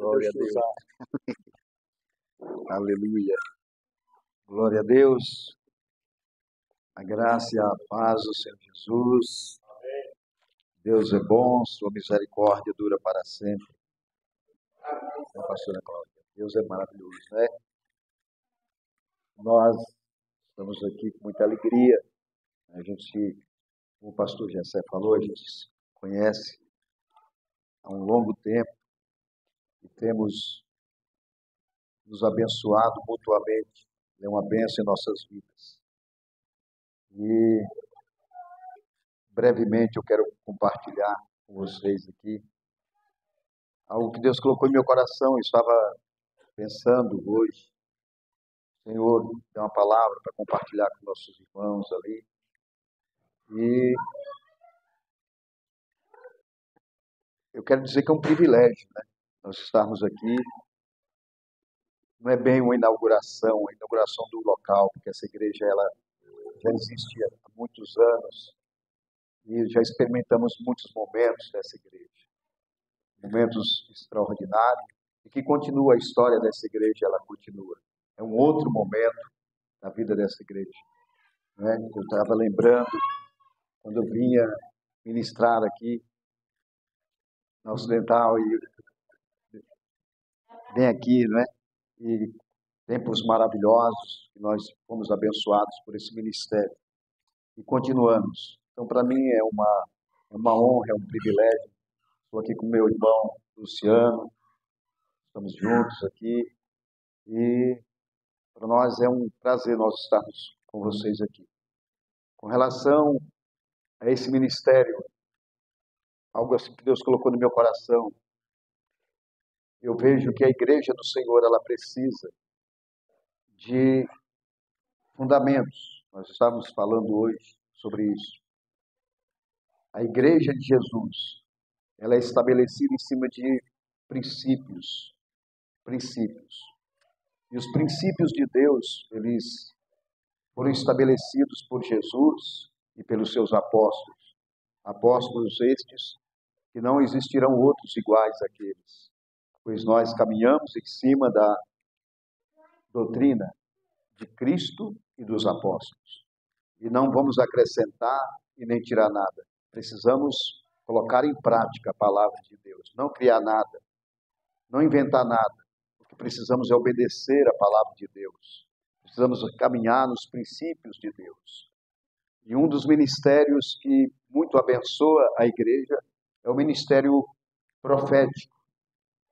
Glória Deus te a Deus. usar. Aleluia. Glória a Deus. A graça e a paz do Senhor Jesus. Deus é bom, sua misericórdia dura para sempre. Pastora Cláudia, Deus é maravilhoso, né? Nós estamos aqui com muita alegria. A gente, como o pastor Jessé falou, a gente se conhece há um longo tempo e temos nos abençoado mutuamente. É uma bênção em nossas vidas. E brevemente eu quero compartilhar com vocês aqui algo que Deus colocou em meu coração. Eu estava pensando hoje, Senhor, dá uma palavra para compartilhar com nossos irmãos ali. E eu quero dizer que é um privilégio, né? Nós estarmos aqui. Não é bem uma inauguração, a inauguração do local, porque essa igreja ela já existe há muitos anos e já experimentamos muitos momentos dessa igreja. Momentos extraordinários e que continua a história dessa igreja, ela continua. É um outro momento na vida dessa igreja, né? Eu estava lembrando quando eu vinha ministrar aqui na Ocidental e bem aqui, né? E tempos maravilhosos que nós fomos abençoados por esse ministério e continuamos. Então, para mim é uma honra, é um privilégio. Estou aqui com meu irmão Luciano, estamos juntos aqui e para nós é um prazer nós estarmos com vocês aqui. Com relação a esse ministério, algo assim que Deus colocou no meu coração, eu vejo que a igreja do Senhor, ela precisa de fundamentos. Nós estávamos falando hoje sobre isso. A igreja de Jesus, ela é estabelecida em cima de princípios. E os princípios de Deus, eles foram estabelecidos por Jesus e pelos seus apóstolos. Apóstolos estes que não existirão outros iguais àqueles, pois nós caminhamos em cima da doutrina de Cristo e dos apóstolos. E não vamos acrescentar e nem tirar nada. Precisamos colocar em prática a palavra de Deus, não criar nada, não inventar nada. O que precisamos é obedecer a palavra de Deus. Precisamos caminhar nos princípios de Deus. E um dos ministérios que muito abençoa a igreja é o ministério profético,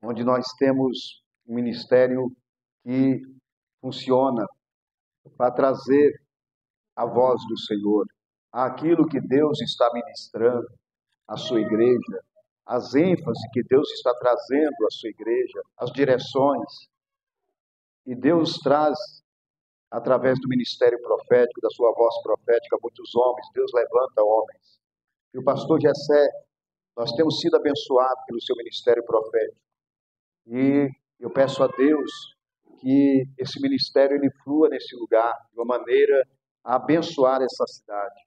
onde nós temos um ministério que funciona para trazer a voz do Senhor, aquilo que Deus está ministrando à sua igreja, as ênfases que Deus está trazendo à sua igreja, as direções. E Deus traz, através do ministério profético, da sua voz profética, muitos homens. Deus levanta homens. E o pastor Jessé, nós temos sido abençoados pelo seu ministério profético. E eu peço a Deus que esse ministério ele flua nesse lugar de uma maneira a abençoar essa cidade,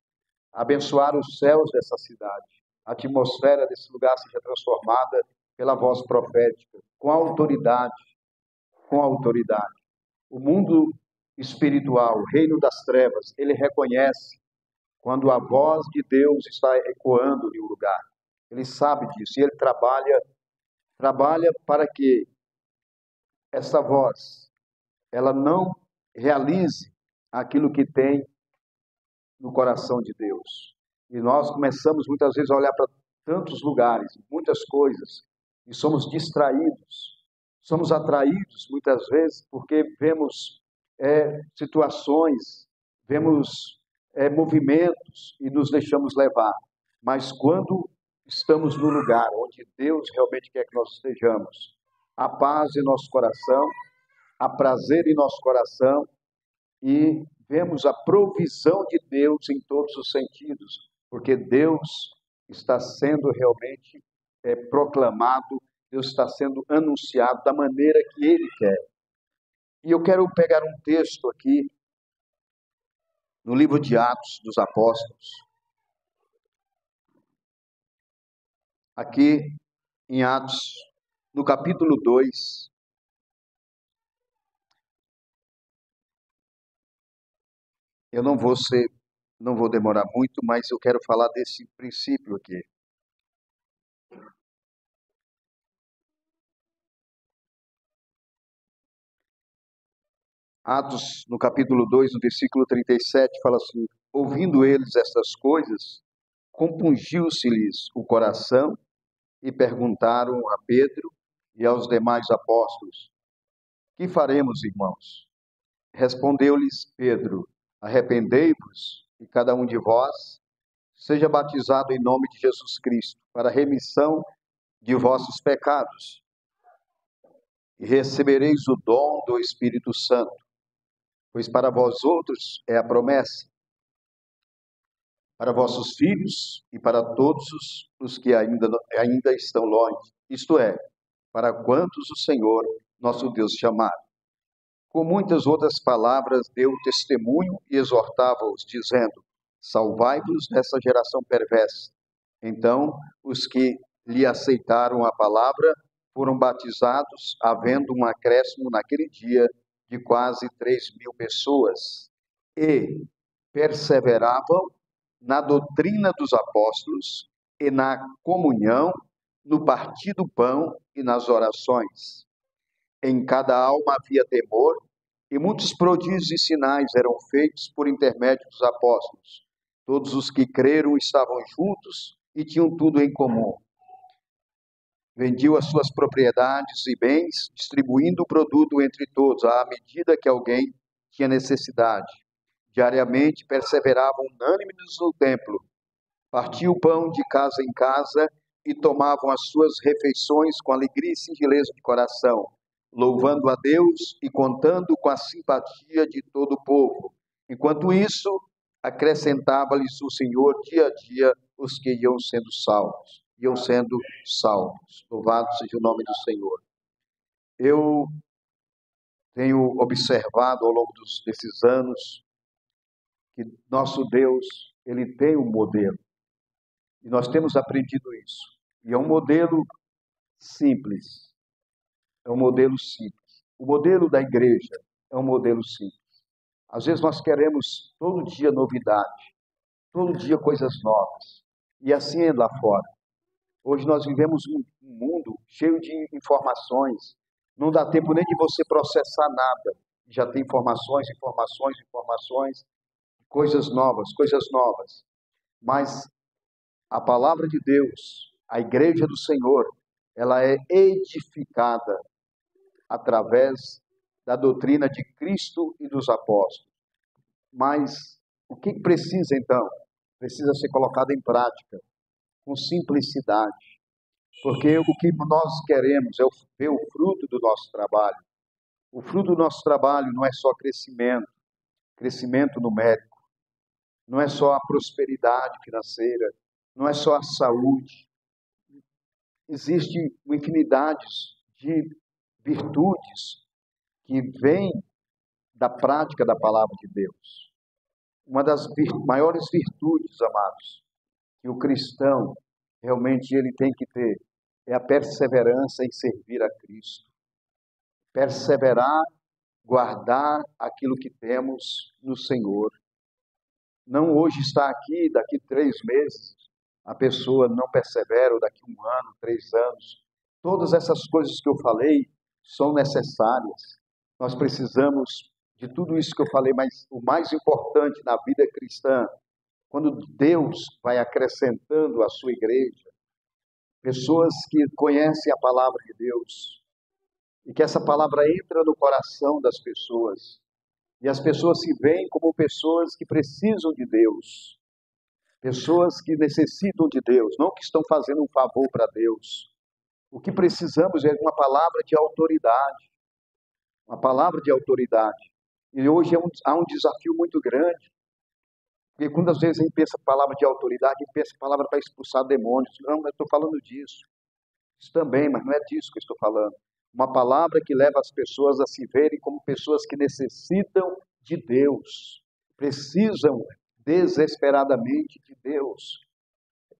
a abençoar os céus dessa cidade. A atmosfera desse lugar seja transformada pela voz profética, com autoridade, com autoridade. O mundo espiritual, o reino das trevas, ele reconhece quando a voz de Deus está ecoando em um lugar. Ele sabe disso e ele trabalha para que essa voz, ela não realize aquilo que tem no coração de Deus. E nós começamos muitas vezes a olhar para tantos lugares, muitas coisas, e somos distraídos, somos atraídos muitas vezes porque vemos situações, vemos movimentos e nos deixamos levar. Mas quando estamos no lugar onde Deus realmente quer que nós estejamos, há paz em nosso coração, há prazer em nosso coração e vemos a provisão de Deus em todos os sentidos, porque Deus está sendo realmente proclamado, Deus está sendo anunciado da maneira que Ele quer. E eu quero pegar um texto aqui, no livro de Atos dos Apóstolos, aqui em Atos, no capítulo 2, eu não vou demorar muito, mas eu quero falar desse princípio aqui. Atos, no capítulo 2, no versículo 37, fala assim: ouvindo eles estas coisas, compungiu-se-lhes o coração e perguntaram a Pedro e aos demais apóstolos: que faremos, irmãos? Respondeu-lhes Pedro: arrependei-vos e cada um de vós seja batizado em nome de Jesus Cristo para a remissão de vossos pecados e recebereis o dom do Espírito Santo, pois para vós outros é a promessa, para vossos filhos e para todos os que ainda estão longe, isto é, para quantos o Senhor, nosso Deus, chamar. Com muitas outras palavras deu testemunho e exortava-os, dizendo: salvai-vos dessa geração perversa. Então, os que lhe aceitaram a palavra foram batizados, havendo um acréscimo naquele dia de quase 3.000 pessoas, e perseveravam na doutrina dos apóstolos e na comunhão, no partir do pão e nas orações. Em cada alma havia temor, e muitos prodígios e sinais eram feitos por intermédio dos apóstolos. Todos os que creram estavam juntos e tinham tudo em comum. Vendiam as suas propriedades e bens, distribuindo o produto entre todos, à medida que alguém tinha necessidade. Diariamente perseveravam unânimes no templo, partiam o pão de casa em casa e tomavam as suas refeições com alegria e singeleza de coração, louvando a Deus e contando com a simpatia de todo o povo. Enquanto isso, acrescentava-lhes o Senhor dia a dia os que iam sendo salvos. Louvado seja o nome do Senhor. Eu tenho observado ao longo desses anos que nosso Deus, ele tem um modelo. E nós temos aprendido isso. E é um modelo simples. É um modelo simples. O modelo da igreja é um modelo simples. Às vezes nós queremos todo dia novidade, todo dia coisas novas. E assim é lá fora. Hoje nós vivemos um mundo cheio de informações. Não dá tempo nem de você processar nada. Já tem informações, coisas novas. Mas a palavra de Deus, a igreja do Senhor, ela é edificada através da doutrina de Cristo e dos apóstolos. Mas o que precisa então? Precisa ser colocado em prática, com simplicidade. Porque o que nós queremos é ver o fruto do nosso trabalho. O fruto do nosso trabalho não é só crescimento numérico, não é só a prosperidade financeira, não é só a saúde. Existem infinidades de virtudes que vêm da prática da palavra de Deus. Uma das maiores virtudes, amados, que o cristão realmente ele tem que ter é a perseverança em servir a Cristo. Perseverar, guardar aquilo que temos no Senhor. Não hoje está aqui, daqui 3 meses, a pessoa não persevera, ou daqui 1 ano, 3 anos. Todas essas coisas que eu falei são necessárias. Nós precisamos de tudo isso que eu falei, mas o mais importante na vida cristã, quando Deus vai acrescentando à sua igreja, pessoas que conhecem a palavra de Deus, e que essa palavra entra no coração das pessoas, e as pessoas se veem como pessoas que precisam de Deus, pessoas que necessitam de Deus, não que estão fazendo um favor para Deus. O que precisamos é de uma palavra de autoridade, uma palavra de autoridade. E hoje há um desafio muito grande, porque quando às vezes a gente pensa em palavra de autoridade, a gente pensa em palavra para expulsar demônios. Não, eu estou falando disso. Isso também, mas não é disso que eu estou falando. Uma palavra que leva as pessoas a se verem como pessoas que necessitam de Deus, precisam desesperadamente de Deus.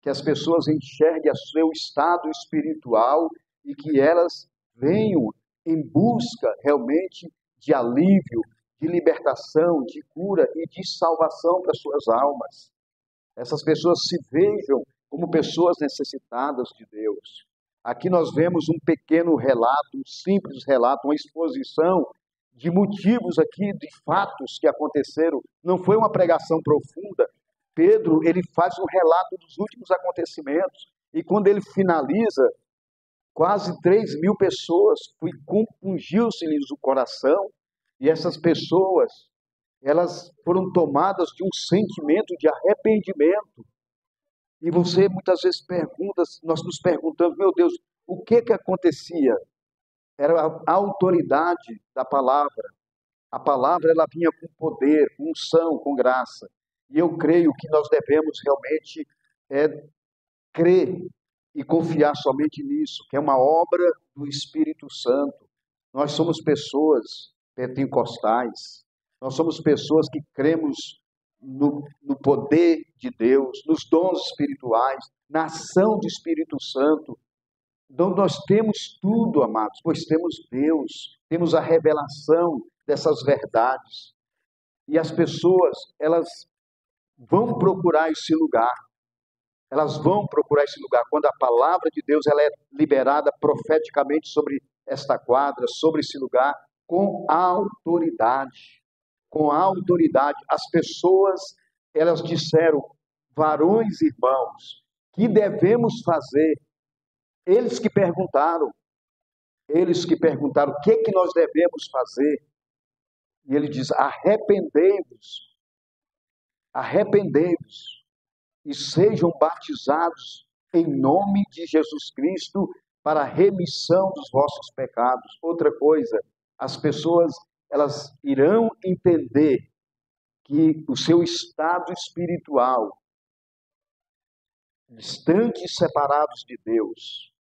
Que as pessoas enxerguem o seu estado espiritual e que elas venham em busca realmente de alívio, de libertação, de cura e de salvação para suas almas. Essas pessoas se vejam como pessoas necessitadas de Deus. Aqui nós vemos um pequeno relato, um simples relato, uma exposição de motivos aqui, de fatos que aconteceram. Não foi uma pregação profunda. Pedro, ele faz um relato dos últimos acontecimentos. E quando ele finaliza, quase 3.000 pessoas, compungiu-se-lhes o coração. E essas pessoas, elas foram tomadas de um sentimento de arrependimento. E você muitas vezes pergunta, nós nos perguntamos, meu Deus, o que acontecia? Era a autoridade da palavra. A palavra, ela vinha com poder, com unção, com graça. E eu creio que nós devemos realmente crer e confiar somente nisso, que é uma obra do Espírito Santo. Nós somos pessoas pentecostais, nós somos pessoas que cremos no poder de Deus, nos dons espirituais, na ação do Espírito Santo. Então nós temos tudo, amados, pois temos Deus, temos a revelação dessas verdades. E as pessoas, elas vão procurar esse lugar. Elas vão procurar esse lugar quando a palavra de Deus ela é liberada profeticamente sobre esta quadra, sobre esse lugar, com autoridade. Com autoridade. As pessoas, elas disseram, varões e irmãos, que devemos fazer? Eles que perguntaram, o que nós devemos fazer? E ele diz, arrependei-vos, e sejam batizados em nome de Jesus Cristo para a remissão dos vossos pecados. Outra coisa, as pessoas, elas irão entender que o seu estado espiritual, distantes, separados de Deus,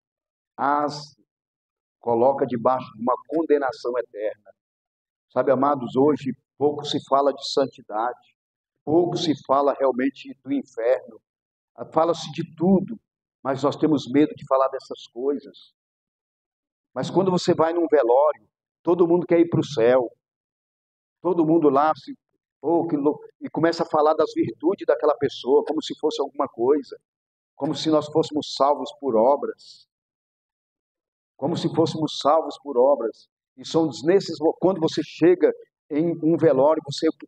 as coloca debaixo de uma condenação eterna. Sabe, amados, hoje pouco se fala de santidade, pouco se fala realmente do inferno, fala-se de tudo, mas nós temos medo de falar dessas coisas. Mas quando você vai num velório, todo mundo quer ir para o céu, todo mundo lá e começa a falar das virtudes daquela pessoa, como se fosse alguma coisa, como se nós fôssemos salvos por obras. Como se fôssemos salvos por obras. E são quando você chega em um velório,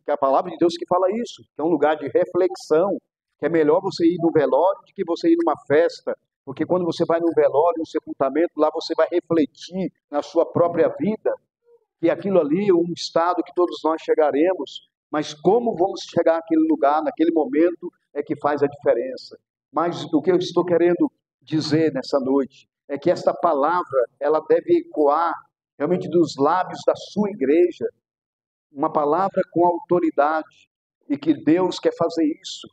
que a palavra de Deus que fala isso, que é um lugar de reflexão, que é melhor você ir no velório do que você ir numa festa, porque quando você vai num velório, um sepultamento, lá você vai refletir na sua própria vida, que aquilo ali é um estado que todos nós chegaremos, mas como vamos chegar àquele lugar, naquele momento, é que faz a diferença. Mas o que eu estou querendo dizer nessa noite, é que esta palavra, ela deve ecoar realmente dos lábios da sua igreja, uma palavra com autoridade, e que Deus quer fazer isso.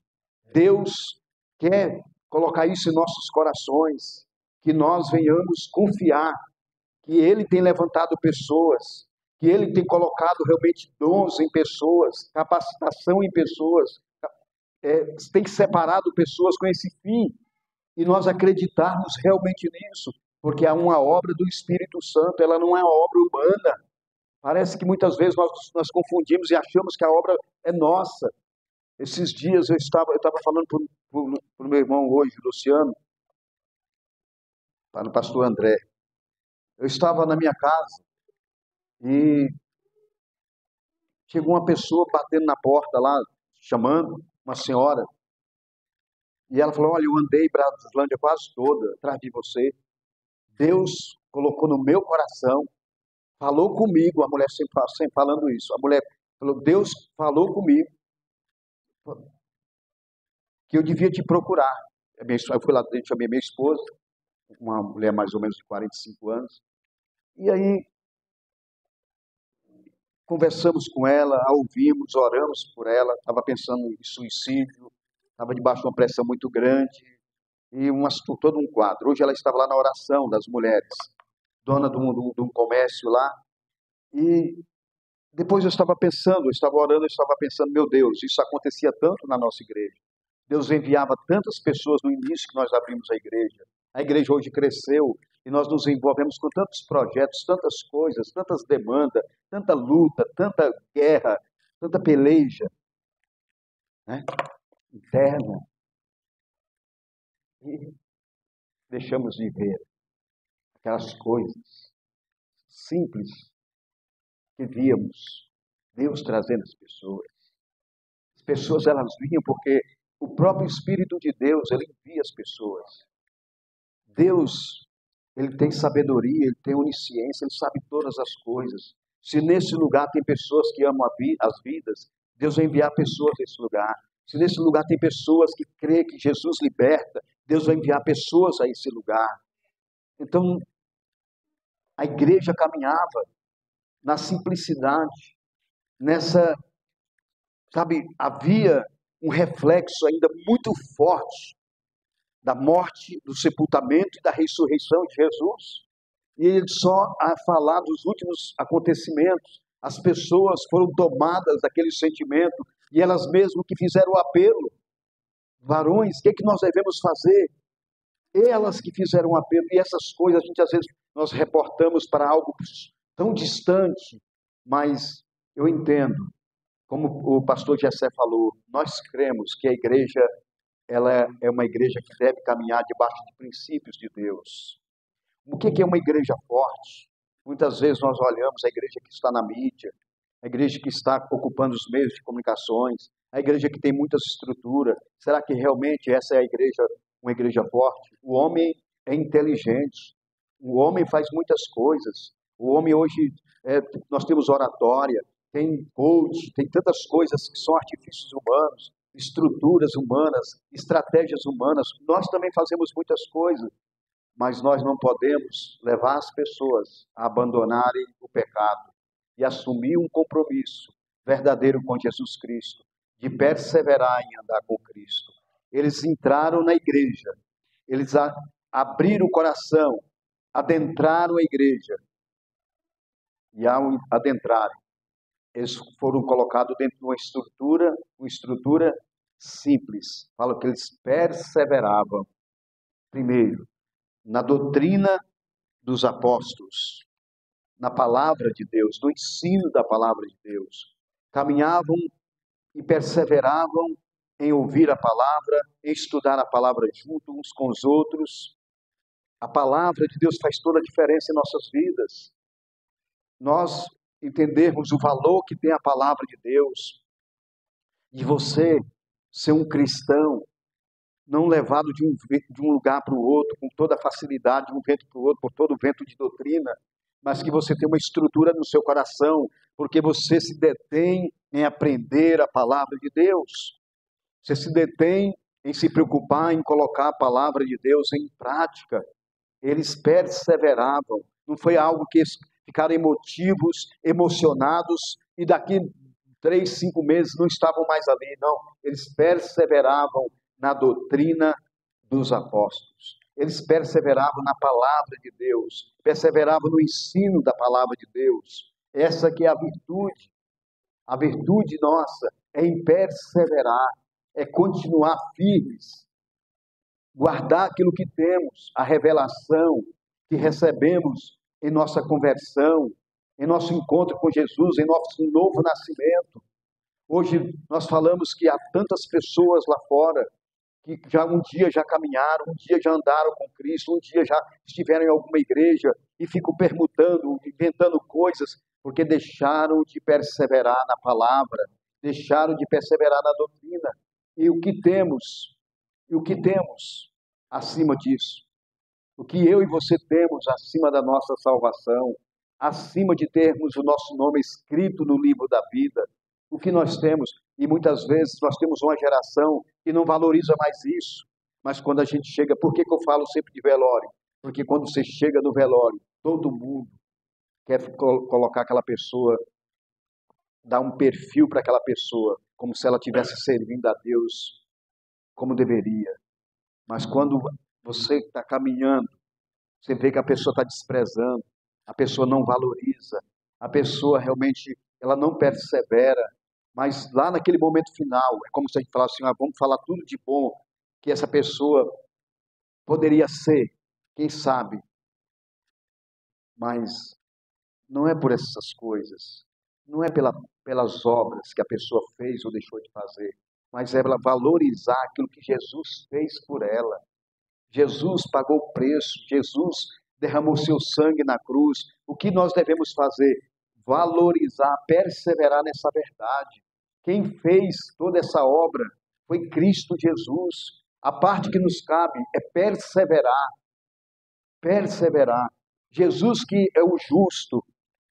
Deus quer colocar isso em nossos corações, que nós venhamos confiar que Ele tem levantado pessoas, que Ele tem colocado realmente dons em pessoas, capacitação em pessoas, tem separado pessoas com esse fim, e nós acreditarmos realmente nisso, porque há uma obra do Espírito Santo, ela não é obra humana. Parece que muitas vezes nós confundimos e achamos que a obra é nossa. Esses dias eu estava falando para o meu irmão hoje, Luciano, para o pastor André. Eu estava na minha casa e chegou uma pessoa batendo na porta lá, chamando, uma senhora. E ela falou, olha, eu andei Brasislândia quase toda atrás de você. Deus colocou no meu coração, falou comigo, a mulher sempre falando isso. A mulher falou, Deus falou comigo que eu devia te procurar. Eu fui lá dentro, chamei minha esposa, uma mulher mais ou menos de 45 anos. E aí, conversamos com ela, a ouvimos, oramos por ela. Estava pensando em suicídio, estava debaixo de uma pressão muito grande. E todo um quadro. Hoje ela estava lá na oração das mulheres, dona de um comércio lá. E depois eu estava orando, eu estava pensando, meu Deus, isso acontecia tanto na nossa igreja. Deus enviava tantas pessoas no início que nós abrimos a igreja. A igreja hoje cresceu e nós nos envolvemos com tantos projetos, tantas coisas, tantas demandas, tanta luta, tanta guerra, tanta peleja, né, interna, e deixamos de ver aquelas coisas simples que víamos Deus trazendo as pessoas. As pessoas, elas vinham porque o próprio Espírito de Deus, ele envia as pessoas. Deus, ele tem sabedoria, ele tem onisciência, ele sabe todas as coisas. Se nesse lugar tem pessoas que amam as vidas, Deus vai enviar pessoas nesse lugar. Se nesse lugar tem pessoas que creem que Jesus liberta, Deus vai enviar pessoas a esse lugar. Então, a igreja caminhava na simplicidade, nessa, sabe, havia um reflexo ainda muito forte da morte, do sepultamento e da ressurreição de Jesus. E ele só a falar dos últimos acontecimentos, as pessoas foram tomadas daquele sentimento, e elas mesmas que fizeram o apelo. Varões, o que é que nós devemos fazer? Elas que fizeram o apelo, e essas coisas, a gente às vezes, nós reportamos para algo tão distante, mas eu entendo, como o pastor Jessé falou, nós cremos que a igreja, ela é uma igreja que deve caminhar debaixo de princípios de Deus. O que é uma igreja forte? Muitas vezes nós olhamos a igreja que está na mídia, a igreja que está ocupando os meios de comunicações, a igreja que tem muitas estruturas. Será que realmente essa é a igreja, uma igreja forte? O homem é inteligente, o homem faz muitas coisas. O homem hoje, nós temos oratória, tem coach, tem tantas coisas que são artifícios humanos, estruturas humanas, estratégias humanas. Nós também fazemos muitas coisas, mas nós não podemos levar as pessoas a abandonarem o pecado e assumir um compromisso verdadeiro com Jesus Cristo, de perseverar em andar com Cristo. Eles entraram na igreja, eles abriram o coração, adentraram a igreja, e ao adentrarem, eles foram colocados dentro de uma estrutura simples. Fala que eles perseveravam, primeiro, na doutrina dos apóstolos, na palavra de Deus, no ensino da palavra de Deus. Caminhavam e perseveravam em ouvir a palavra, em estudar a palavra junto uns com os outros. A palavra de Deus faz toda a diferença em nossas vidas. Nós entendermos o valor que tem a palavra de Deus, de você ser um cristão, não levado de um lugar para o outro, com toda a facilidade, de um vento para o outro, por todo o vento de doutrina, mas que você tem uma estrutura no seu coração, porque você se detém em aprender a palavra de Deus. Você se detém em se preocupar em colocar a palavra de Deus em prática. Eles perseveravam. Não foi algo que eles ficaram emocionados, e daqui 3, 5 meses não estavam mais ali. Não, eles perseveravam na doutrina dos apóstolos. Eles perseveravam na palavra de Deus, perseveravam no ensino da palavra de Deus. Essa que é a virtude. A virtude nossa é em perseverar, é continuar firmes, guardar aquilo que temos, a revelação que recebemos em nossa conversão, em nosso encontro com Jesus, em nosso novo nascimento. Hoje nós falamos que há tantas pessoas lá fora que um dia já caminharam, um dia já andaram com Cristo, um dia já estiveram em alguma igreja e ficam permutando, inventando coisas, porque deixaram de perseverar na palavra, deixaram de perseverar na doutrina. E o que temos? E o que temos acima disso? O que eu e você temos acima da nossa salvação, acima de termos o nosso nome escrito no livro da vida? O que nós temos? E muitas vezes nós temos uma geração que não valoriza mais isso. Mas quando a gente chega, por que eu falo sempre de velório? Porque quando você chega no velório, todo mundo quer colocar aquela pessoa, dar um perfil para aquela pessoa, como se ela estivesse servindo a Deus como deveria. Mas quando você está caminhando, você vê que a pessoa está desprezando, a pessoa não valoriza, a pessoa realmente ela não persevera. Mas lá naquele momento final, é como se a gente falasse assim, vamos falar tudo de bom que essa pessoa poderia ser, quem sabe, Mas não é por essas coisas, não é pelas obras que a pessoa fez ou deixou de fazer, mas é ela valorizar aquilo que Jesus fez por ela. Jesus pagou o preço, Jesus derramou seu sangue na cruz. O que nós devemos fazer? Valorizar, perseverar nessa verdade. Quem fez toda essa obra foi Cristo Jesus. A parte que nos cabe é perseverar, perseverar. Jesus que é o justo,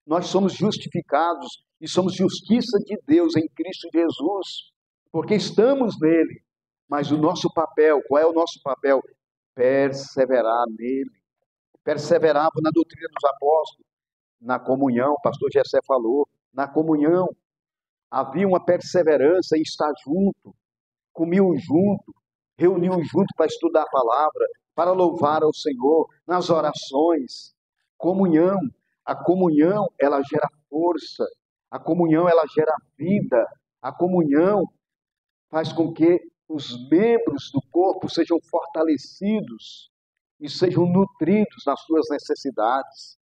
nós somos justificados e somos justiça de Deus em Cristo Jesus, porque estamos nele. Mas o nosso papel, qual é o nosso papel? Perseverar nele. Perseverava na doutrina dos apóstolos, na comunhão, o pastor Gessé falou, na comunhão. Havia uma perseverança em estar junto, comiam junto, reuniam junto para estudar a palavra, para louvar ao Senhor, nas orações. Comunhão. A comunhão, ela gera força. A comunhão, ela gera vida. A comunhão faz com que os membros do corpo sejam fortalecidos e sejam nutridos nas suas necessidades.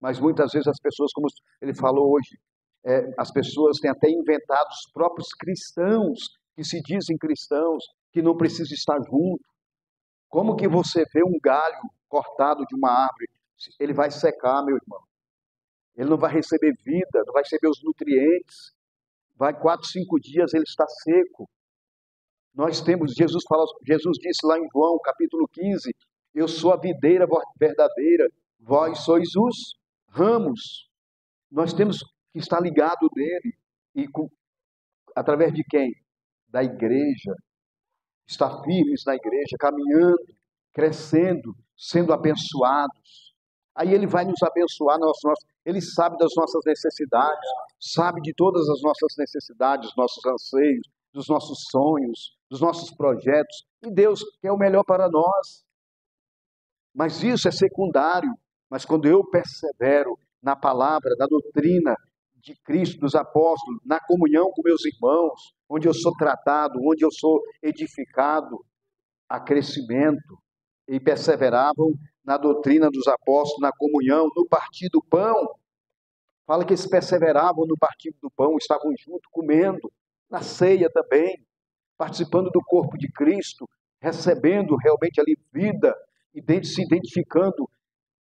Mas muitas vezes as pessoas, como ele falou hoje, as pessoas têm até inventado os próprios cristãos, que se dizem cristãos, que não precisam estar juntos. Como que você vê um galho cortado de uma árvore? Ele vai secar, meu irmão. Ele não vai receber vida, não vai receber os nutrientes. Vai 4, 5 dias, ele está seco. Nós temos, Jesus disse lá em João, capítulo 15, eu sou a videira verdadeira, vós sois os ramos. Nós temos que estar ligado nele. E através de quem? Da igreja. Estar firmes na igreja, caminhando, crescendo, sendo abençoados. Aí ele vai nos abençoar, ele sabe das nossas necessidades, sabe de todas as nossas necessidades, dos nossos anseios, dos nossos sonhos, dos nossos projetos. E Deus quer o melhor para nós. Mas isso é secundário. Mas quando eu persevero na palavra, na doutrina de Cristo, dos apóstolos, na comunhão com meus irmãos, onde eu sou tratado, onde eu sou edificado, há crescimento. E perseveravam na doutrina dos apóstolos, na comunhão, no partir do pão. Fala que eles perseveravam no partir do pão, estavam juntos, comendo, na ceia também, participando do corpo de Cristo, recebendo realmente ali vida, se identificando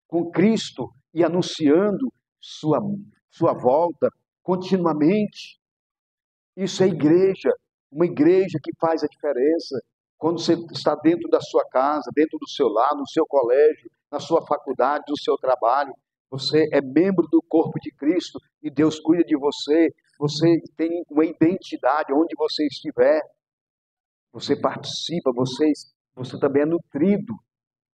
com Cristo e anunciando sua volta continuamente. Isso é igreja, uma igreja que faz a diferença. Quando você está dentro da sua casa, dentro do seu lar, no seu colégio, na sua faculdade, no seu trabalho, você é membro do corpo de Cristo e Deus cuida de você. Você tem uma identidade onde você estiver. Você participa, você também é nutrido.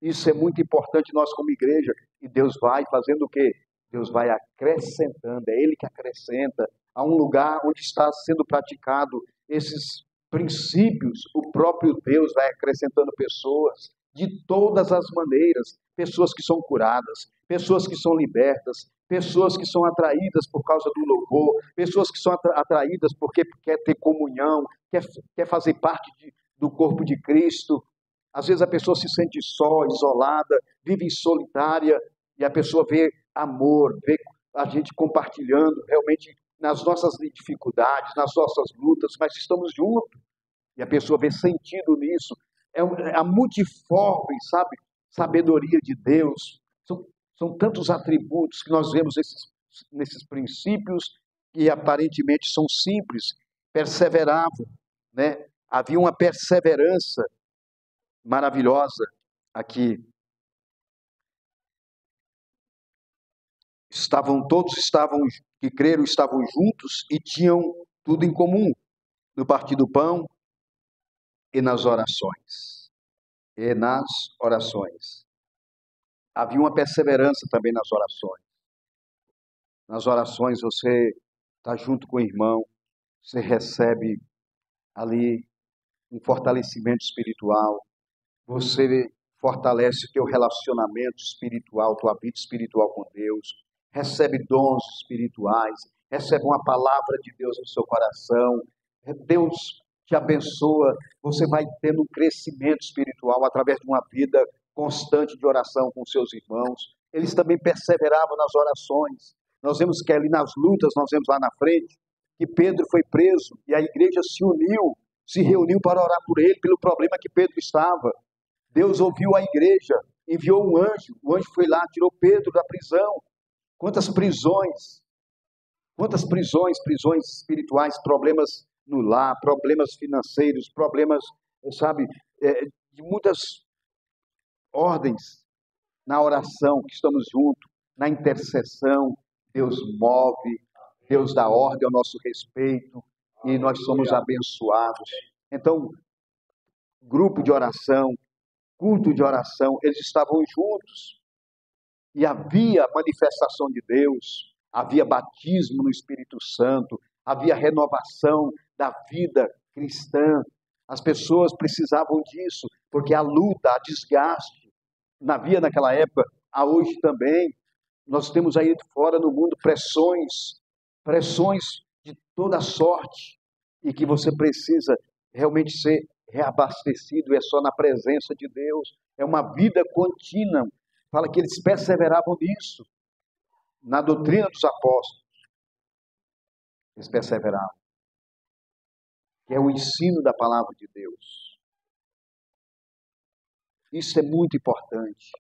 Isso é muito importante nós como igreja. E Deus vai fazendo o quê? Deus vai acrescentando, é Ele que acrescenta. A um lugar onde está sendo praticado esses princípios, o próprio Deus vai acrescentando pessoas de todas as maneiras, pessoas que são curadas, pessoas que são libertas, pessoas que são atraídas por causa do louvor, pessoas que são atraídas porque quer ter comunhão, quer fazer parte do corpo de Cristo. Às vezes a pessoa se sente só, isolada, vive solitária, e a pessoa vê amor, vê a gente compartilhando realmente nas nossas dificuldades, nas nossas lutas, mas estamos juntos. E a pessoa vê sentido nisso. É a multiforme, sabe, sabedoria de Deus. São tantos atributos que nós vemos nesses princípios que aparentemente são simples. Perseveravam, né? Havia uma perseverança maravilhosa aqui. Todos que creram estavam juntos e tinham tudo em comum, no partir do pão e nas orações. E nas orações. Havia uma perseverança também nas orações. Nas orações você está junto com o irmão, você recebe ali um fortalecimento espiritual, você fortalece o teu relacionamento espiritual, tua vida espiritual com Deus, recebe dons espirituais, recebe uma palavra de Deus no seu coração, Deus te abençoa, você vai tendo um crescimento espiritual através de uma vida constante de oração com seus irmãos. eles também perseveravam nas orações. Nós vemos que ali nas lutas, nós vemos lá na frente, que Pedro foi preso e a igreja se reuniu para orar por ele, pelo problema que Pedro estava. Deus ouviu a igreja, enviou um anjo, o anjo foi lá, tirou Pedro da prisão. Quantas prisões, prisões espirituais, problemas no lar, problemas financeiros, problemas, de muitas ordens na oração, que estamos juntos, na intercessão, Deus move, Deus dá ordem ao nosso respeito e nós somos abençoados. Então, grupo de oração, culto de oração, eles estavam juntos e havia manifestação de Deus, havia batismo no Espírito Santo, havia renovação da vida cristã. As pessoas precisavam disso, porque a luta, a desgaste, havia naquela época, há hoje também. Nós temos aí fora no mundo pressões de toda sorte, e que você precisa realmente ser reabastecido, é só na presença de Deus, é uma vida contínua. Fala que eles perseveravam nisso, na doutrina dos apóstolos, eles perseveravam, que é o ensino da palavra de Deus. Isso é muito importante.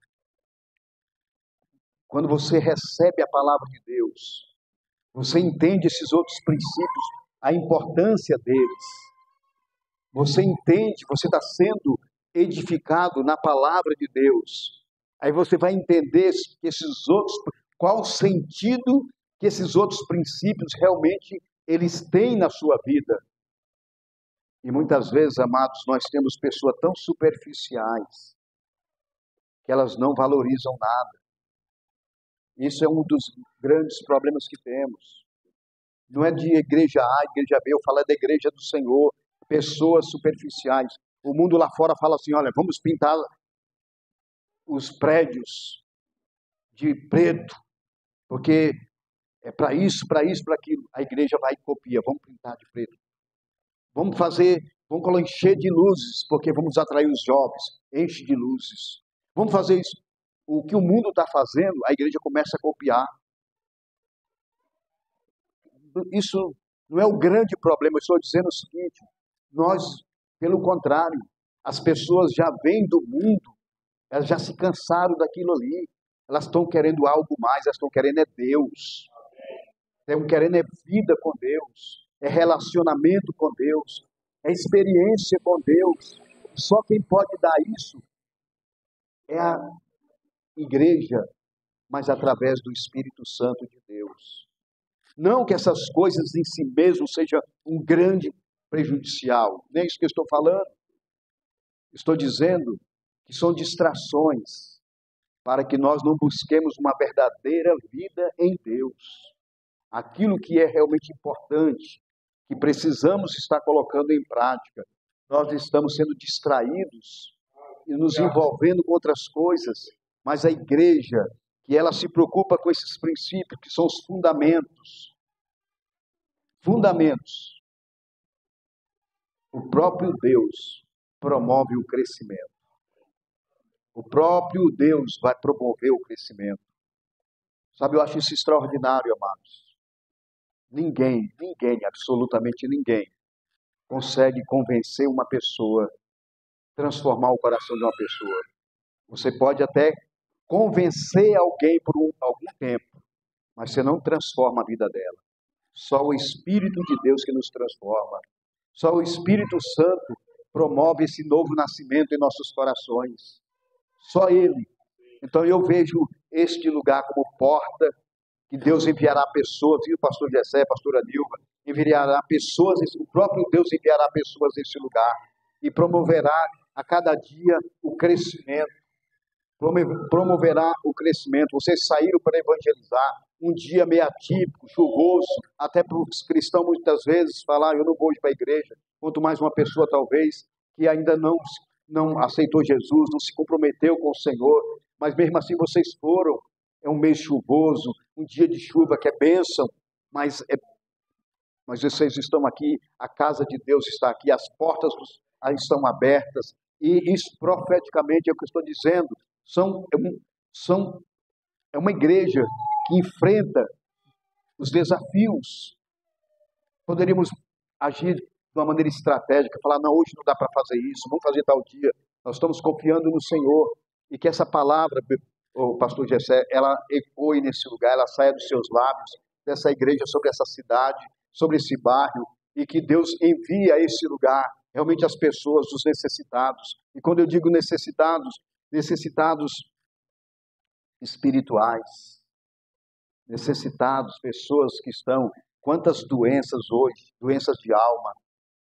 Quando você recebe a palavra de Deus, você entende esses outros princípios, a importância deles. Você entende, você está sendo edificado na palavra de Deus. Aí você vai entender que esses outros, qual o sentido que esses outros princípios realmente eles têm na sua vida. E muitas vezes, amados, nós temos pessoas tão superficiais que elas não valorizam nada. Isso é um dos grandes problemas que temos. Não é de igreja A, igreja B, eu falo da igreja do Senhor, pessoas superficiais. O mundo lá fora fala assim, olha, vamos pintar os prédios de preto, porque é para isso, para aquilo. A igreja vai e copia, vamos pintar de preto. Vamos encher de luzes, porque vamos atrair os jovens, enche de luzes. Vamos fazer isso. O que o mundo está fazendo, a igreja começa a copiar. Isso não é o grande problema, eu estou dizendo o seguinte, nós, pelo contrário, as pessoas já vêm do mundo, elas já se cansaram daquilo ali, elas estão querendo algo mais, elas estão querendo é Deus, estão querendo é vida com Deus, é relacionamento com Deus, é experiência com Deus. Só quem pode dar isso é a igreja, mas através do Espírito Santo de Deus. Não que essas coisas em si mesmo sejam um grande prejudicial, nem isso que eu estou falando. Estou dizendo que são distrações para que nós não busquemos uma verdadeira vida em Deus. Aquilo que é realmente importante, que precisamos estar colocando em prática. Nós estamos sendo distraídos e nos envolvendo com outras coisas, mas a igreja, que ela se preocupa com esses princípios, que são os fundamentos. Fundamentos. O próprio Deus promove o crescimento. O próprio Deus vai promover o crescimento. Sabe, eu acho isso extraordinário, amados. Ninguém, absolutamente ninguém, consegue convencer uma pessoa, transformar o coração de uma pessoa. Você pode até convencer alguém por algum tempo, mas você não transforma a vida dela. Só o Espírito de Deus que nos transforma. Só o Espírito Santo promove esse novo nascimento em nossos corações. Só Ele. Então eu vejo este lugar como porta, que Deus enviará pessoas, e o pastor Jessé, a pastora Nilva, enviará pessoas, o próprio Deus enviará pessoas nesse lugar e promoverá a cada dia o crescimento. Promoverá o crescimento. Vocês saíram para evangelizar, um dia meio atípico, chuvoso, até para os cristãos muitas vezes falar, eu não vou ir para a igreja, quanto mais uma pessoa talvez que ainda não aceitou Jesus, não se comprometeu com o Senhor, mas mesmo assim vocês foram. É um mês chuvoso, um dia de chuva que é bênção, mas vocês estão aqui, a casa de Deus está aqui, as portas estão abertas, e isso profeticamente é o que eu estou dizendo, são é uma igreja que enfrenta os desafios. Poderíamos agir de uma maneira estratégica, falar, não, hoje não dá para fazer isso, vamos fazer tal dia. Nós estamos confiando no Senhor e que essa palavra, o pastor Gessé, ela ecoe nesse lugar, ela saia dos seus lábios, dessa igreja, sobre essa cidade, sobre esse bairro, e que Deus envie a esse lugar realmente as pessoas, os necessitados. E quando eu digo necessitados, necessitados espirituais, necessitados, pessoas que estão, quantas doenças hoje, doenças de alma,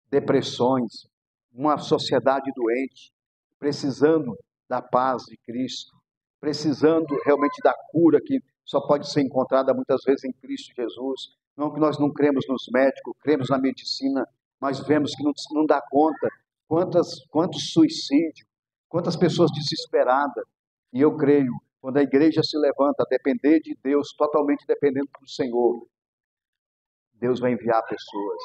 depressões, uma sociedade doente, precisando da paz de Cristo, precisando realmente da cura que só pode ser encontrada muitas vezes em Cristo Jesus. Não que nós não cremos nos médicos, cremos na medicina, mas vemos que não dá conta. Quantos suicídios, quantas pessoas desesperadas. E eu creio, quando a igreja se levanta a depender de Deus, totalmente dependendo do Senhor, Deus vai enviar pessoas.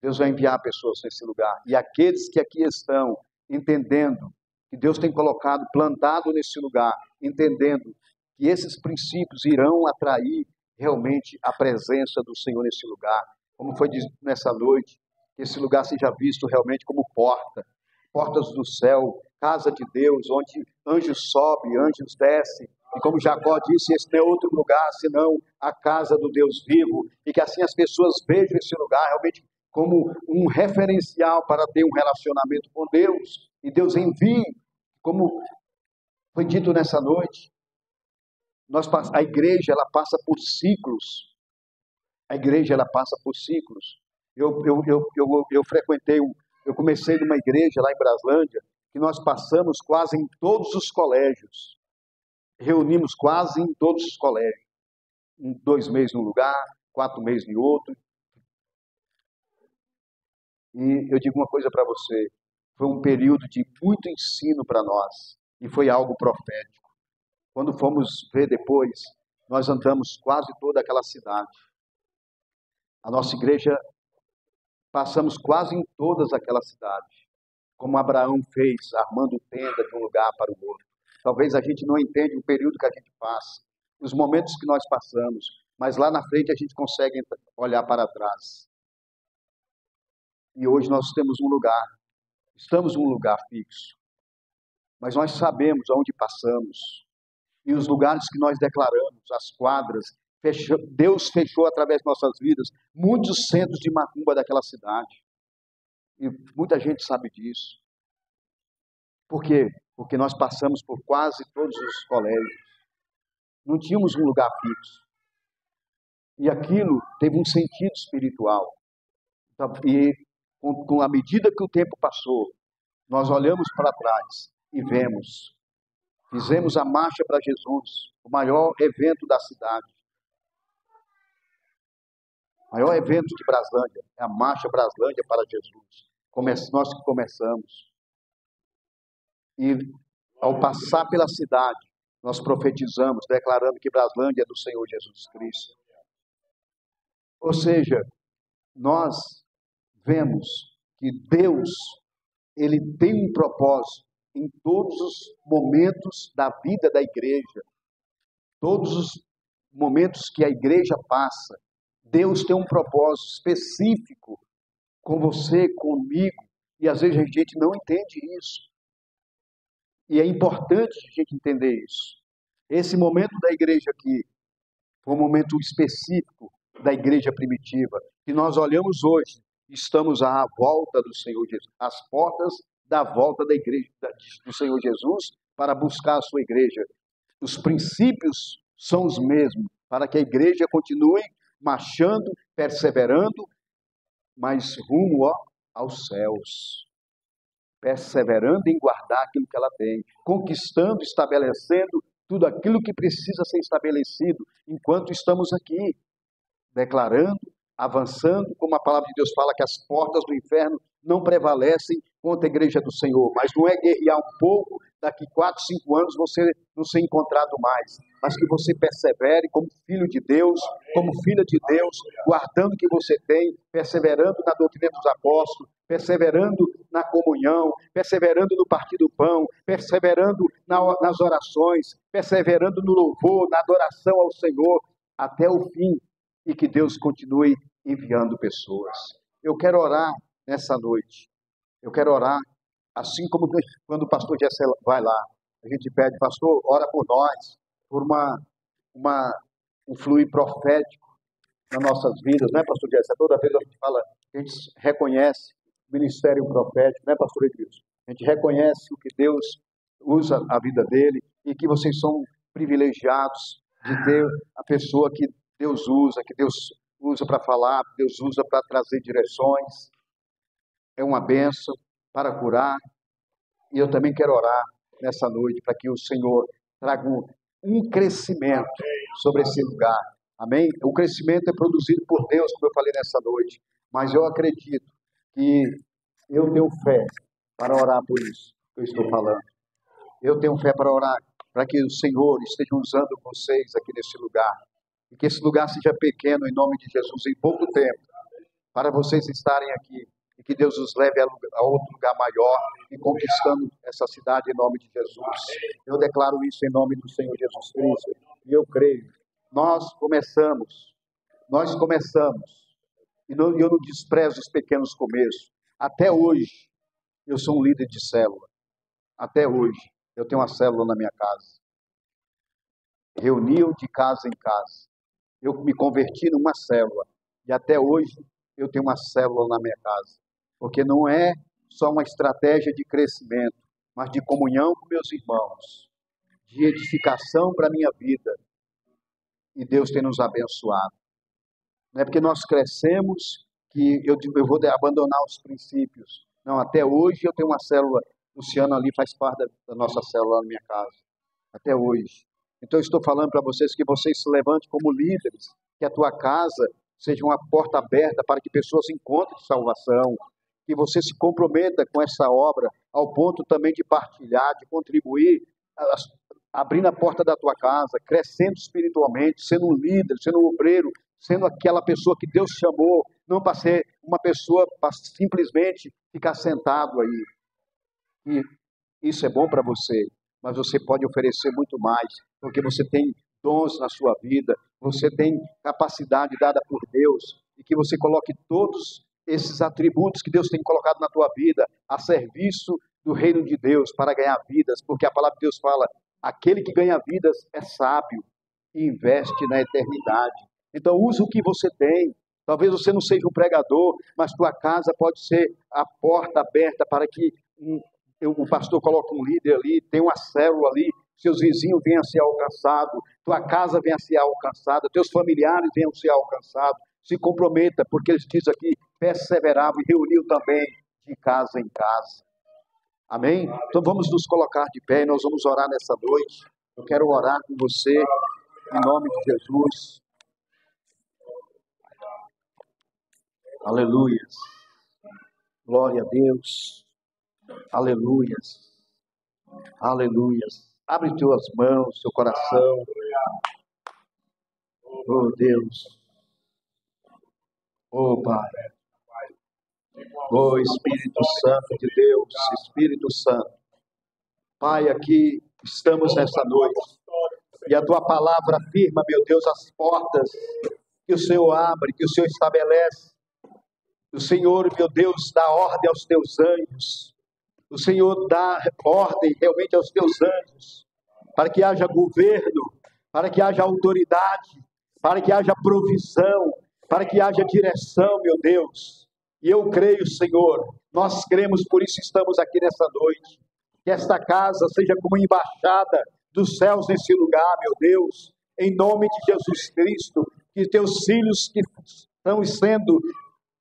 Deus vai enviar pessoas nesse lugar. E aqueles que aqui estão entendendo que Deus tem colocado, plantado nesse lugar, entendendo que esses princípios irão atrair realmente a presença do Senhor nesse lugar. Como foi dito nessa noite, que esse lugar seja visto realmente como portas do céu, casa de Deus, onde anjos sobem, anjos descem. E como Jacó disse, esse não é outro lugar senão a casa do Deus vivo. E que assim as pessoas vejam esse lugar realmente como um referencial para ter um relacionamento com Deus. E Deus envie, como foi dito nessa noite, a igreja ela passa por ciclos. A igreja ela passa por ciclos. Eu frequentei, eu comecei numa igreja lá em Braslândia, que nós passamos quase em todos os colégios. Reunimos quase em todos os colégios. 2 meses num lugar, 4 meses em outro. E eu digo uma coisa para você, foi um período de muito ensino para nós, e foi algo profético. Quando fomos ver depois, nós andamos quase toda aquela cidade. A nossa igreja, passamos quase em todas aquelas cidades, como Abraão fez, armando tenda de um lugar para o outro. Talvez a gente não entenda o período que a gente passa, os momentos que nós passamos, mas lá na frente a gente consegue olhar para trás. E hoje nós temos um lugar, estamos em um lugar fixo, mas nós sabemos aonde passamos, e os lugares que nós declaramos, as quadras, Deus fechou através de nossas vidas muitos centros de macumba daquela cidade, e muita gente sabe disso. Por quê? Porque nós passamos por quase todos os colégios, não tínhamos um lugar fixo, e aquilo teve um sentido espiritual, e com a medida que o tempo passou, nós olhamos para trás e vemos, fizemos a marcha para Jesus, o maior evento da cidade, o maior evento de Braslândia, é a marcha Braslândia para Jesus. Nós que começamos. E ao passar pela cidade, nós profetizamos, declarando que Braslândia é do Senhor Jesus Cristo. Ou seja, nós vemos que Deus, Ele tem um propósito em todos os momentos da vida da igreja. Todos os momentos que a igreja passa, Deus tem um propósito específico com você, comigo, e às vezes a gente não entende isso. E é importante a gente entender isso. Esse momento da igreja aqui foi um momento específico da igreja primitiva, que nós olhamos hoje, estamos à volta do Senhor Jesus, às portas da volta da igreja do Senhor Jesus, para buscar a sua igreja. Os princípios são os mesmos, para que a igreja continue marchando, perseverando, mas rumo aos céus, perseverando em guardar aquilo que ela tem, conquistando, estabelecendo tudo aquilo que precisa ser estabelecido, enquanto estamos aqui, declarando, avançando, como a palavra de Deus fala, que as portas do inferno não prevalecem contra a igreja do Senhor, mas não é guerrear um pouco, daqui 4, 5 anos você não ser encontrado mais, mas que você persevere como filho de Deus, como filha de Deus, guardando o que você tem, perseverando na doutrina dos apóstolos, perseverando na comunhão, perseverando no partir do pão, perseverando nas orações, perseverando no louvor, na adoração ao Senhor, até o fim, e que Deus continue enviando pessoas. Eu quero orar nessa noite, eu quero orar, assim como quando o pastor Jessé vai lá, a gente pede, pastor, ora por nós, por um fluir profético nas nossas vidas, né, pastor Jessé? Toda vez a gente fala, a gente reconhece o ministério profético, né, pastor Edilson? A gente reconhece o que Deus usa a vida dele e que vocês são privilegiados de ter a pessoa que Deus usa para falar, que Deus usa para trazer direções. É uma bênção para curar. E eu também quero orar nessa noite para que o Senhor traga um crescimento sobre esse lugar. Amém? O crescimento é produzido por Deus, como eu falei nessa noite. Mas eu acredito que eu tenho fé para orar por isso que eu estou falando. Eu tenho fé para orar, para que o Senhor esteja usando vocês aqui nesse lugar. E que esse lugar seja pequeno em nome de Jesus em pouco tempo, para vocês estarem aqui. E que Deus os leve a outro lugar maior e conquistando essa cidade em nome de Jesus. Eu declaro isso em nome do Senhor Jesus Cristo. E eu creio. Nós começamos. E eu não desprezo os pequenos começos. Até hoje, eu sou um líder de célula. Até hoje, eu tenho uma célula na minha casa. Reuniu de casa em casa. Eu me converti numa célula. E até hoje, eu tenho uma célula na minha casa. Porque não é só uma estratégia de crescimento, mas de comunhão com meus irmãos, de edificação para a minha vida. E Deus tem nos abençoado. Não é porque nós crescemos que eu vou abandonar os princípios. Não, até hoje eu tenho uma célula, Luciano ali faz parte da nossa célula na minha casa. Até hoje. Então eu estou falando para vocês que vocês se levantem como líderes, que a tua casa seja uma porta aberta para que pessoas encontrem salvação, que você se comprometa com essa obra, ao ponto também de partilhar, de contribuir, abrindo a porta da tua casa, crescendo espiritualmente, sendo um líder, sendo um obreiro, sendo aquela pessoa que Deus chamou, não para ser uma pessoa para simplesmente ficar sentado aí. E isso é bom para você, mas você pode oferecer muito mais, porque você tem dons na sua vida, você tem capacidade dada por Deus, e que você coloque todos esses atributos que Deus tem colocado na tua vida a serviço do reino de Deus para ganhar vidas, porque a palavra de Deus fala, aquele que ganha vidas é sábio e investe na eternidade. Então use o que você tem. Talvez você não seja um pregador, mas tua casa pode ser a porta aberta para que o pastor coloque um líder ali, tem uma célula ali, seus vizinhos venham a ser alcançados, tua casa venha a ser alcançada, teus familiares venham a ser alcançados. Se comprometa, porque eles dizem aqui, perseverava e reuniu também de casa em casa. Amém? Então vamos nos colocar de pé e nós vamos orar nessa noite. Eu quero orar com você, em nome de Jesus. Aleluia. Glória a Deus. Aleluia. Aleluia. Abre tuas mãos, seu coração. Oh Deus. Oh Pai. Oh Espírito Santo de Deus, Espírito Santo. Pai, aqui estamos nessa noite. E a tua palavra afirma, meu Deus, as portas que o Senhor abre, que o Senhor estabelece. O Senhor, meu Deus, dá ordem aos teus anjos. O Senhor dá ordem realmente aos teus anjos, para que haja governo, para que haja autoridade, para que haja provisão, para que haja direção, meu Deus. E eu creio, Senhor, nós cremos, por isso estamos aqui nessa noite. Que esta casa seja como embaixada dos céus nesse lugar, meu Deus, em nome de Jesus Cristo, que teus filhos que estão sendo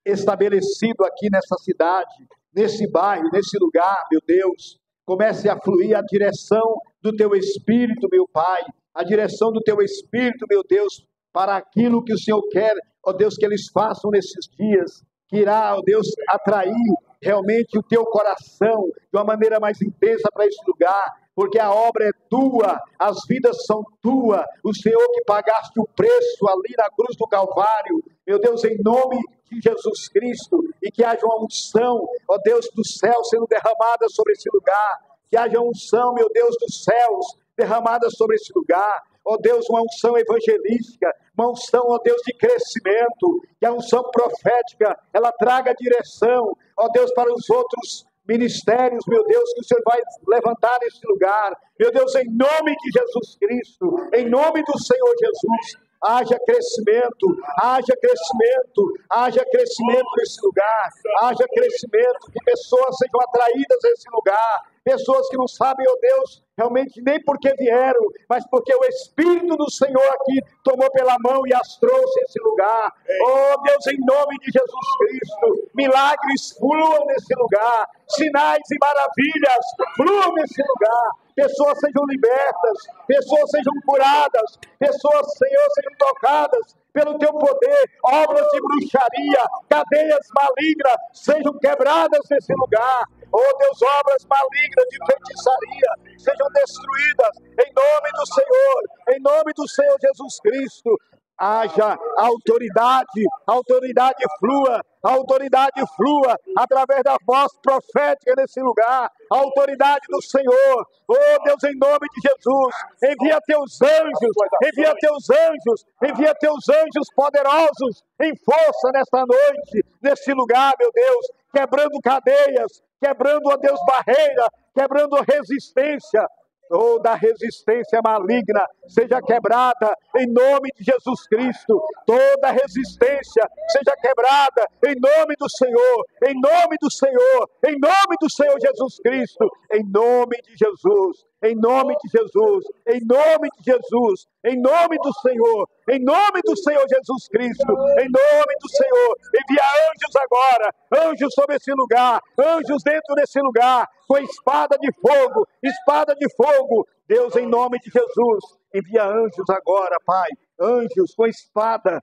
estabelecidos aqui nessa cidade, nesse bairro, nesse lugar, meu Deus, comece a fluir a direção do teu Espírito, meu Pai, a direção do teu Espírito, meu Deus, para aquilo que o Senhor quer, ó Deus, que eles façam nesses dias, que irá, ó Deus, atrair realmente o teu coração de uma maneira mais intensa para esse lugar, porque a obra é tua, as vidas são tuas, o Senhor que pagaste o preço ali na cruz do Calvário, meu Deus, em nome de Jesus Cristo, e que haja uma unção, ó Deus do céu, sendo derramada sobre esse lugar, que haja unção, meu Deus dos céus, derramada sobre esse lugar, ó Deus, uma unção evangelística, uma unção, ó Deus, de crescimento, que a unção profética, ela traga direção, ó Deus, para os outros ministérios, meu Deus, que o Senhor vai levantar nesse lugar, meu Deus, em nome de Jesus Cristo, em nome do Senhor Jesus, haja crescimento, haja crescimento, haja crescimento nesse lugar, haja crescimento, que pessoas sejam atraídas a esse lugar, pessoas que não sabem, ó Deus, realmente nem porque vieram, mas porque o Espírito do Senhor aqui tomou pela mão e as trouxe a esse lugar. Oh Deus, em nome de Jesus Cristo, milagres fluam nesse lugar, sinais e maravilhas fluam nesse lugar, pessoas sejam libertas, pessoas sejam curadas, pessoas, Senhor, sejam tocadas pelo teu poder, obras de bruxaria, cadeias malignas sejam quebradas nesse lugar. Oh Deus, obras malignas de feitiçaria sejam destruídas em nome do Senhor Jesus Cristo. Haja autoridade flua através da voz profética nesse lugar, a autoridade do Senhor. Oh Deus, em nome de Jesus, envia teus anjos poderosos em força nesta noite, nesse lugar, meu Deus, quebrando cadeias, quebrando, ó Deus, barreira, quebrando resistência. Toda resistência maligna seja quebrada em nome de Jesus Cristo. Toda resistência seja quebrada em nome do Senhor, em nome do Senhor, em nome do Senhor Jesus Cristo, em nome de Jesus, em nome de Jesus, em nome de Jesus, em nome do Senhor, em nome do Senhor Jesus Cristo, em nome do Senhor. Envia anjos agora, anjos sobre esse lugar, anjos dentro desse lugar, com espada de fogo, Deus, em nome de Jesus, envia anjos agora, Pai, anjos com espada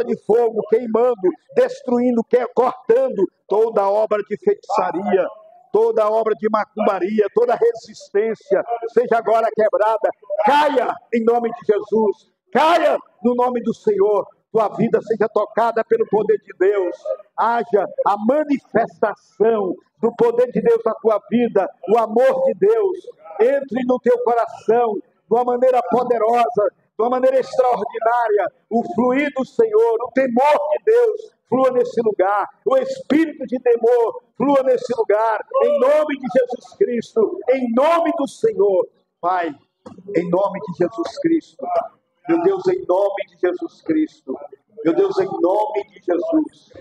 de fogo, queimando, destruindo, cortando toda obra de feitiçaria, toda obra de macumbaria, toda resistência, seja agora quebrada, caia em nome de Jesus, caia no nome do Senhor, tua vida seja tocada pelo poder de Deus, haja a manifestação do poder de Deus na tua vida, o amor de Deus, entre no teu coração, de uma maneira poderosa, de uma maneira extraordinária, o fluir do Senhor, o temor de Deus, flua nesse lugar, o espírito de temor, flua nesse lugar, em nome de Jesus Cristo, em nome do Senhor, Pai, em nome de Jesus Cristo, meu Deus, em nome de Jesus Cristo, meu Deus, em nome de Jesus,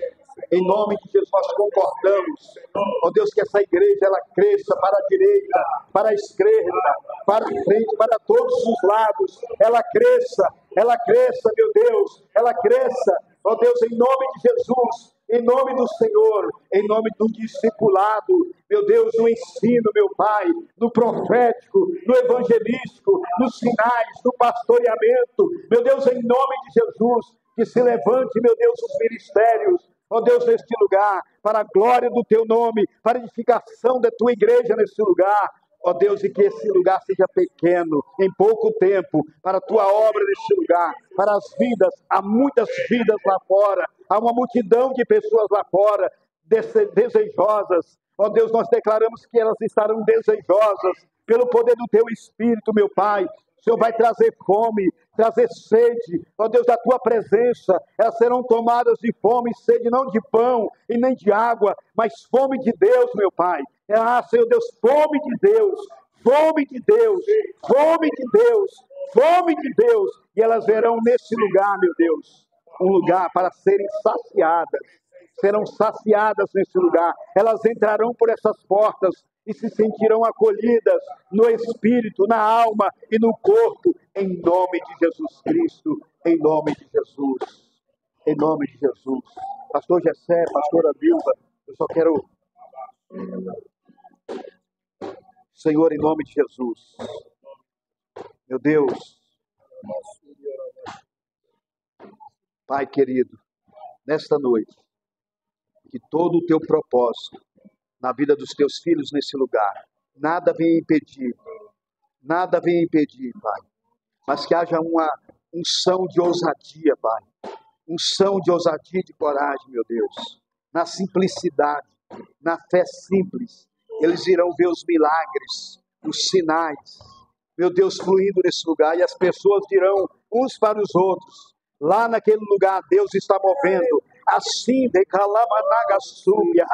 em nome de Jesus, nós concordamos, ó Deus, que essa igreja, ela cresça para a direita, para a esquerda, para a frente, para todos os lados, ela cresça, meu Deus, ela cresça, ó Deus, em nome de Jesus, em nome do Senhor, em nome do discipulado, meu Deus, no ensino, meu Pai, no profético, no evangelístico, nos sinais, no pastoreamento, meu Deus, em nome de Jesus, que se levante, meu Deus, os ministérios, ó Deus, neste lugar, para a glória do teu nome, para a edificação da tua igreja nesse lugar, ó Deus, e que esse lugar seja pequeno, em pouco tempo, para a tua obra nesse lugar, para as vidas, há muitas vidas lá fora, há uma multidão de pessoas lá fora, desejosas, ó Deus, nós declaramos que elas estarão desejosas, pelo poder do teu Espírito, meu Pai. O Senhor vai trazer fome, trazer sede, ó Deus, da tua presença. Elas serão tomadas de fome e sede, não de pão e nem de água, mas fome de Deus, meu Pai. Senhor Deus, fome de Deus, fome de Deus, fome de Deus, fome de Deus. E elas verão nesse lugar, meu Deus, um lugar para serem saciadas. Serão saciadas nesse lugar. Elas entrarão por essas portas e se sentirão acolhidas no espírito, na alma e no corpo, em nome de Jesus Cristo, em nome de Jesus, em nome de Jesus. Pastor Gessé, pastora Vilva, eu só quero, Senhor, em nome de Jesus, meu Deus, Pai querido, nesta noite, que todo o teu propósito na vida dos teus filhos nesse lugar, nada venha impedir, Pai, mas que haja uma unção de ousadia, Pai, unção de ousadia e de coragem, meu Deus, na simplicidade, na fé simples. Eles irão ver os milagres, os sinais, meu Deus, fluindo nesse lugar, e as pessoas dirão uns para os outros: lá naquele lugar Deus está movendo, assim de Calamanagaçúbia,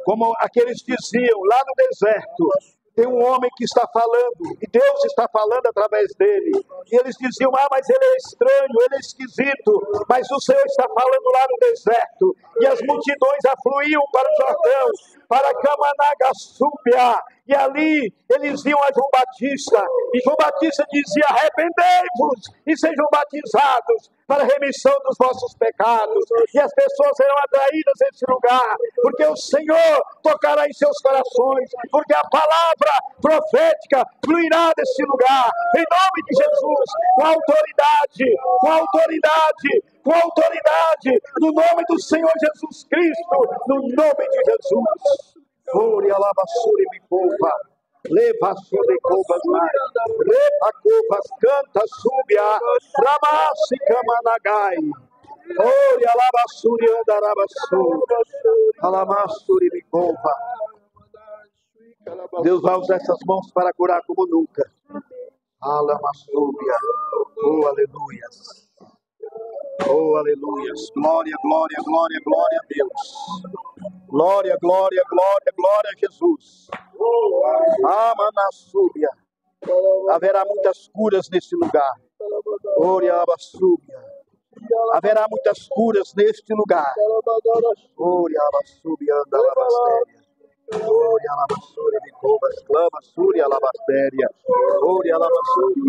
como aqueles diziam lá no deserto. Tem um homem que está falando, e Deus está falando através dele. E eles diziam: mas ele é estranho, ele é esquisito. Mas o Senhor está falando lá no deserto. E as multidões afluíam para o Jordão, para Camanagaçúbia. E ali eles iam a João Batista. E João Batista dizia: arrependei-vos e sejam batizados para a remissão dos vossos pecados. E as pessoas serão atraídas a esse lugar, porque o Senhor tocará em seus corações, porque a palavra profética fluirá desse lugar, em nome de Jesus, com autoridade, com autoridade, com autoridade, no nome do Senhor Jesus Cristo, no nome de Jesus. Glória a lavassura e me poupa. Leva sobre covas mais, leva covas, canta, subia, ramasi camanagai, ori alabassuri andarabassuri, alamassuri me poupa. Deus vai usar essas mãos para curar como nunca. Alamassúria, oh aleluias, oh aleluias, glória, glória, glória, glória a Deus. Glória, glória, glória, glória a Jesus. Amanassúbia. Haverá muitas curas neste lugar. Oriabassúbia. Haverá muitas curas neste lugar. Oriabassúbia andalabastéria. Orialabassúria de covas, clamassúria alabastéria. Orialabassúria.